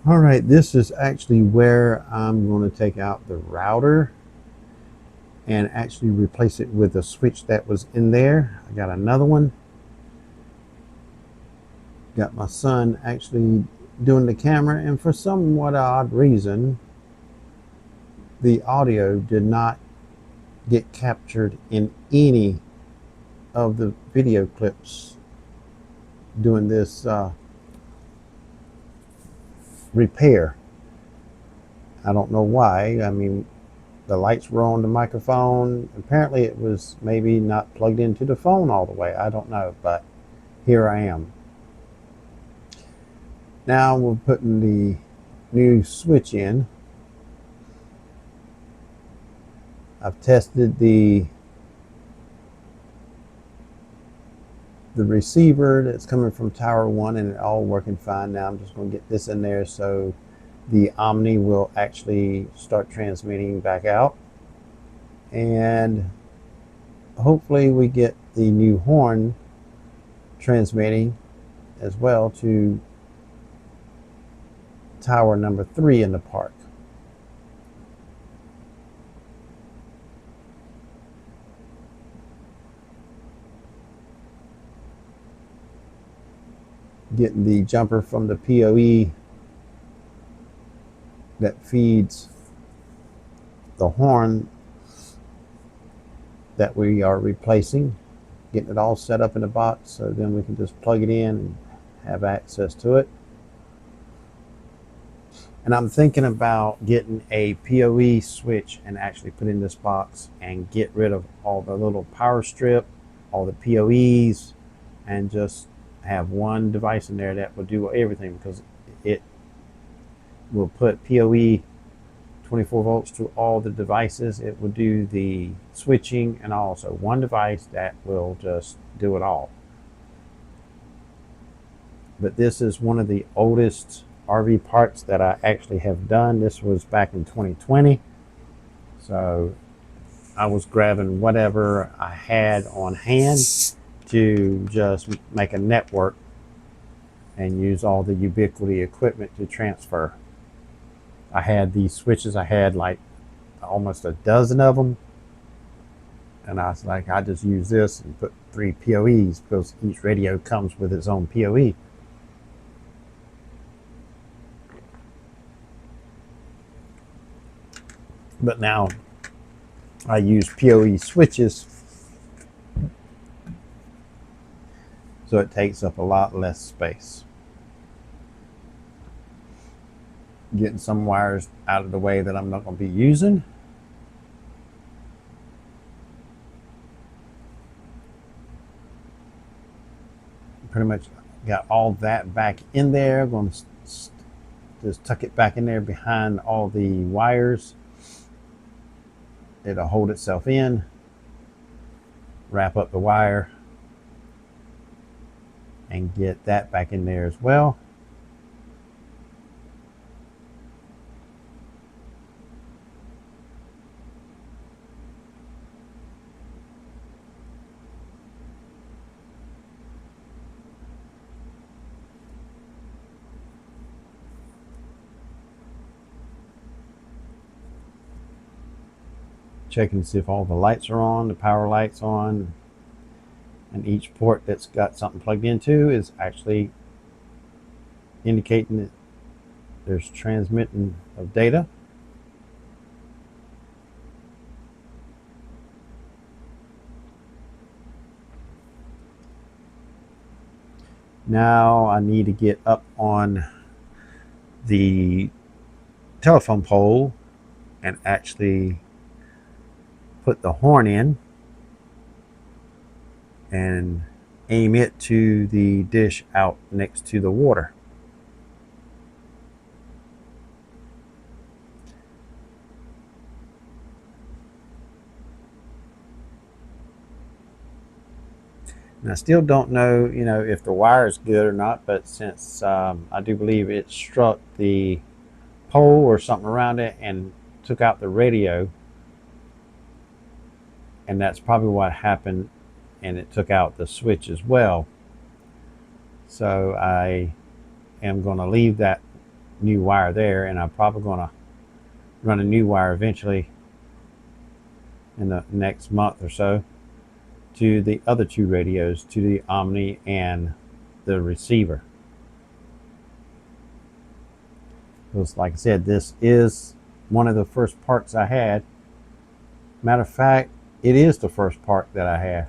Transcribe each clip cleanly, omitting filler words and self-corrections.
All right, this is actually where I'm going to take out the router and actually replace it with a switch that was in there. I got another one. Got my son actually doing the camera, and for somewhat odd reason, the audio did not get captured in any of the video clips doing this repair. I don't know why. I mean, the lights were on the microphone. Apparently, it was maybe not plugged into the phone all the way. I don't know, but here I am. Now we're putting the new switch in. I've tested the receiver that's coming from tower 1 and it all working fine. Now I'm just going to get this in there so the Omni will actually start transmitting back out, and hopefully we get the new horn transmitting as well to tower number 3 in the park. Getting the jumper from the PoE that feeds the horn that we are replacing, getting it all set up in a box so then we can just plug it in and have access to it. And I'm thinking about getting a PoE switch and actually put in this box and get rid of all the little power strip, all the PoEs, and just have one device in there that will do everything, because it will put PoE 24 volts to all the devices. It will do the switching and also one device that will just do it all. But this is one of the oldest RV parts that I actually have done. This was back in 2020. So I was grabbing whatever I had on hand to just make a network and use all the Ubiquity equipment to transfer. I had these switches, I had like almost a dozen of them. And I was like, I just use this and put 3 PoEs because each radio comes with its own PoE. But now I use PoE switches, so it takes up a lot less space. Getting some wires out of the way that I'm not going to be using. Pretty much got all that back in there. Going to just tuck it back in there behind all the wires. It'll hold itself in. Wrap up the wire and get that back in there as well. Checking to see if all the lights are on, the power lights on, and each port that's got something plugged into is actually indicating that there's transmitting of data. Now I need to get up on the telephone pole and actually put the horn in and aim it to the dish out next to the water. And I still don't know, if the wire is good or not, but since I do believe it struck the pole or something around it and took out the radio, and that's probably what happened, and it took out the switch as well. So I am going to leave that new wire there, and I'm probably going to run a new wire eventually in the next month or so to the other two radios, to the Omni and the receiver. Because like I said, this is one of the first parts I had. Matter of fact, it is the first part that I had,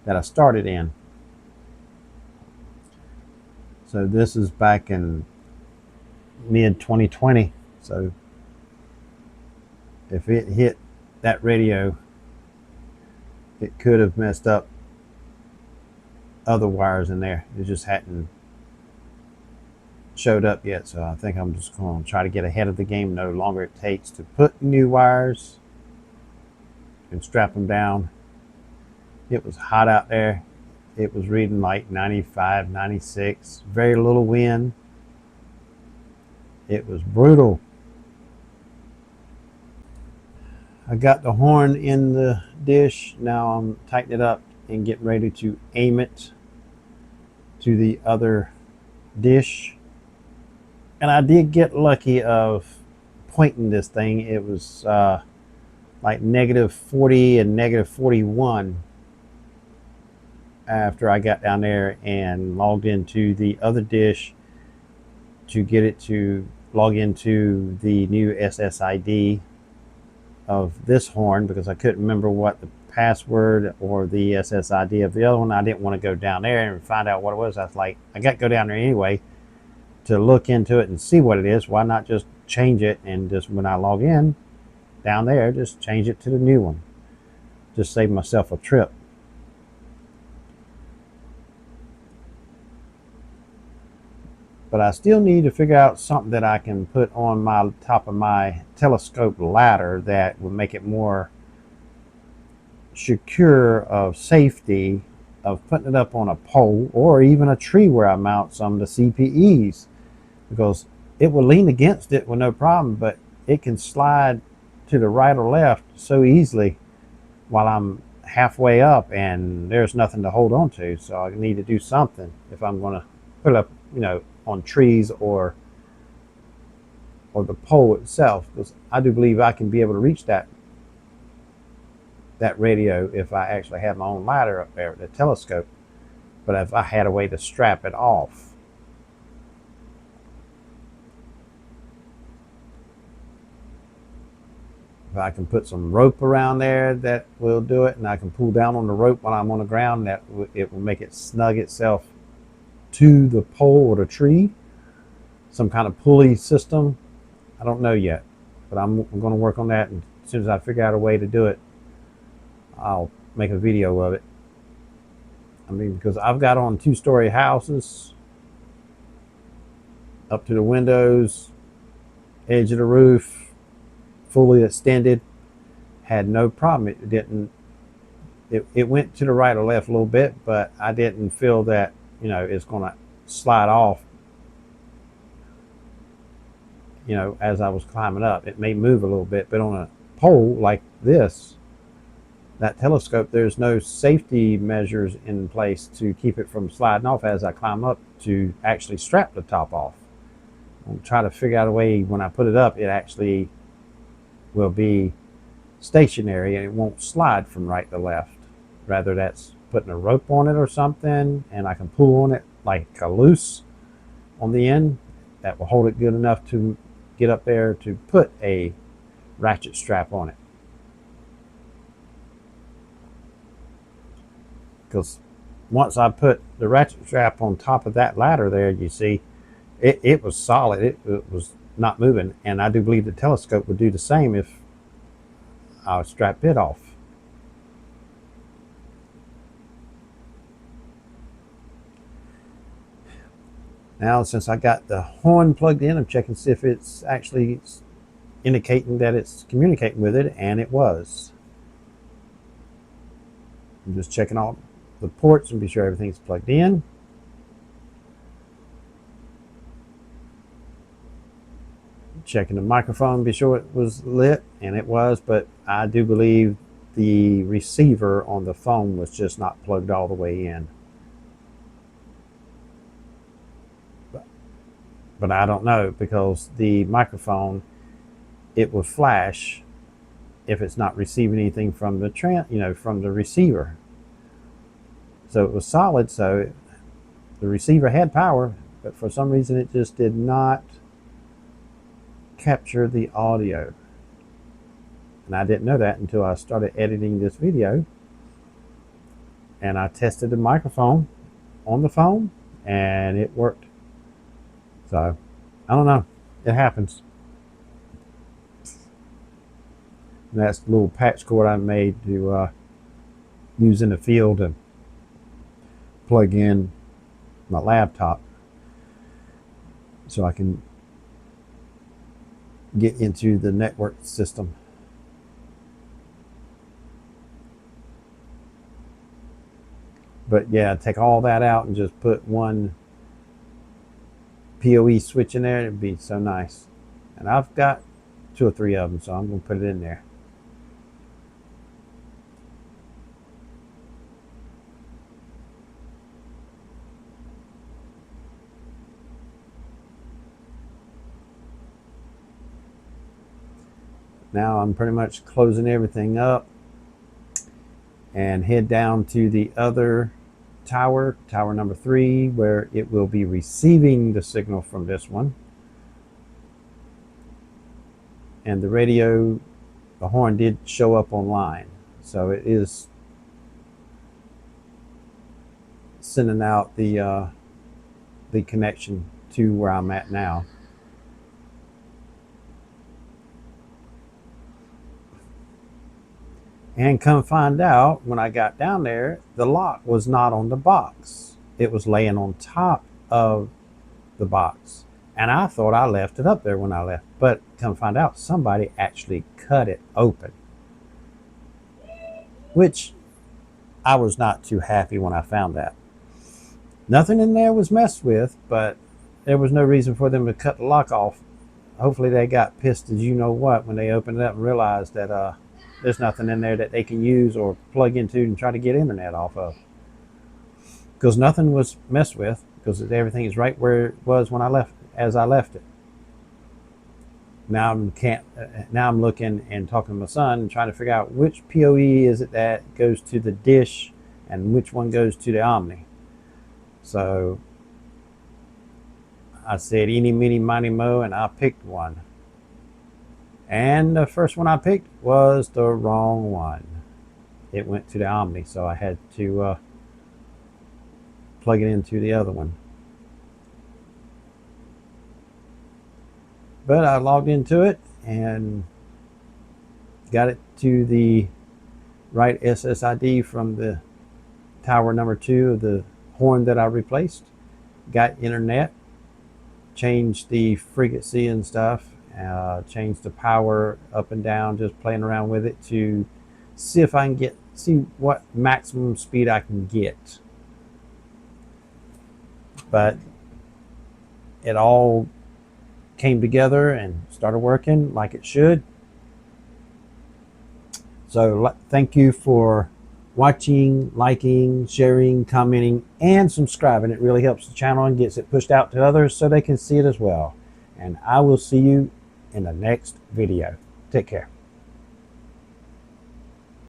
that I started in. So this is back in mid 2020. So if it hit that radio, it could have messed up other wires in there. It just hadn't showed up yet. So I think I'm just going to try to get ahead of the game. No longer it takes to put new wires and strap them down. It was hot out there. It was reading like 95, 96, very little wind. It was brutal. I got the horn in the dish. Now I'm tightening it up and getting ready to aim it to the other dish. And I did get lucky of pointing this thing. It was like -40 and -41 after I got down there and logged into the other dish to get it to log into the new SSID of this horn, because I couldn't remember what the password or the SSID of the other one. I didn't want to go down there and find out what it was. I was like, I got to go down there anyway to look into it and see what it is. Why not just change it, and just when I log in down there, just change it to the new one. Just save myself a trip. But I still need to figure out something that I can put on my top of my telescope ladder that will make it more secure of safety of putting it up on a pole or even a tree where I mount some of the CPEs, because it will lean against it with no problem, but it can slide to the right or left so easily while I'm halfway up and there's nothing to hold on to. So I need to do something if I'm going to put it up, on trees or the pole itself, because I do believe I can be able to reach that radio if I actually have my own ladder up there at the telescope. But if I had a way to strap it off, if I can put some rope around there, that will do it, and I can pull down on the rope when I'm on the ground, that it will make it snug itself to the pole or the tree. Some kind of pulley system. I don't know yet, but I'm going to work on that, and as soon as I figure out a way to do it, I'll make a video of it. I mean, because I've got on 2-story houses up to the windows, edge of the roof, fully extended, had no problem. It didn't, it went to the right or left a little bit, but I didn't feel that, it's going to slide off, as I was climbing up. It may move a little bit, but on a pole like this, that telescope, there's no safety measures in place to keep it from sliding off as I climb up to actually strap the top off. I'll try to figure out a way when I put it up, it actually will be stationary and it won't slide from right to left. Rather, that's putting a rope on it or something, and I can pull on it like a loose on the end that will hold it good enough to get up there to put a ratchet strap on it. Because once I put the ratchet strap on top of that ladder there, you see, it was solid. It was not moving, and I do believe the telescope would do the same if I strapped it off. Now, since I got the horn plugged in, I'm checking to see if it's actually indicating that it's communicating with it, and it was. I'm just checking all the ports and be sure everything's plugged in. Checking the microphone, be sure it was lit, and it was, but I do believe the receiver on the phone was just not plugged all the way in. but I don't know, because the microphone, it will flash if it's not receiving anything from the from the receiver. So it was solid, so the receiver had power, but for some reason it just did not capture the audio. And I didn't know that until I started editing this video, and I tested the microphone on the phone and it worked. So I don't know, it happens. And that's the little patch cord I made to use in the field to plug in my laptop so I can get into the network system. But yeah, take all that out and just put one PoE switch in there. It'd be so nice. And I've got 2 or 3 of them, so I'm going to put it in there. Now I'm pretty much closing everything up and head down to the other tower number 3, where it will be receiving the signal from this one. And the radio, the horn did show up online, so it is sending out the connection to where I'm at now. And come find out, when I got down there, the lock was not on the box. It was laying on top of the box. And I thought I left it up there when I left. But come find out, somebody actually cut it open. Which I was not too happy when I found that. Nothing in there was messed with, but there was no reason for them to cut the lock off. Hopefully they got pissed as you know what when they opened it up and realized that there's nothing in there that they can use or plug into and try to get internet off of. Because nothing was messed with, because everything is right where it was when I left, as I left it. Now I'm looking and talking to my son and trying to figure out which PoE is it that goes to the dish and which one goes to the Omni. So I said eeny, meeny, miny, mo, and I picked one. And the first one I picked was the wrong one. It went to the Omni, so I had to plug it into the other one. But I logged into it and got it to the right SSID from the tower number 2 of the horn that I replaced. Got internet, changed the frequency and stuff, changed the power up and down, just playing around with it to see if I can see what maximum speed I can get. But it all came together and started working like it should. So thank you for watching, liking, sharing, commenting, and subscribing. It really helps the channel and gets it pushed out to others so they can see it as well. And I will see you in the next video. Take care.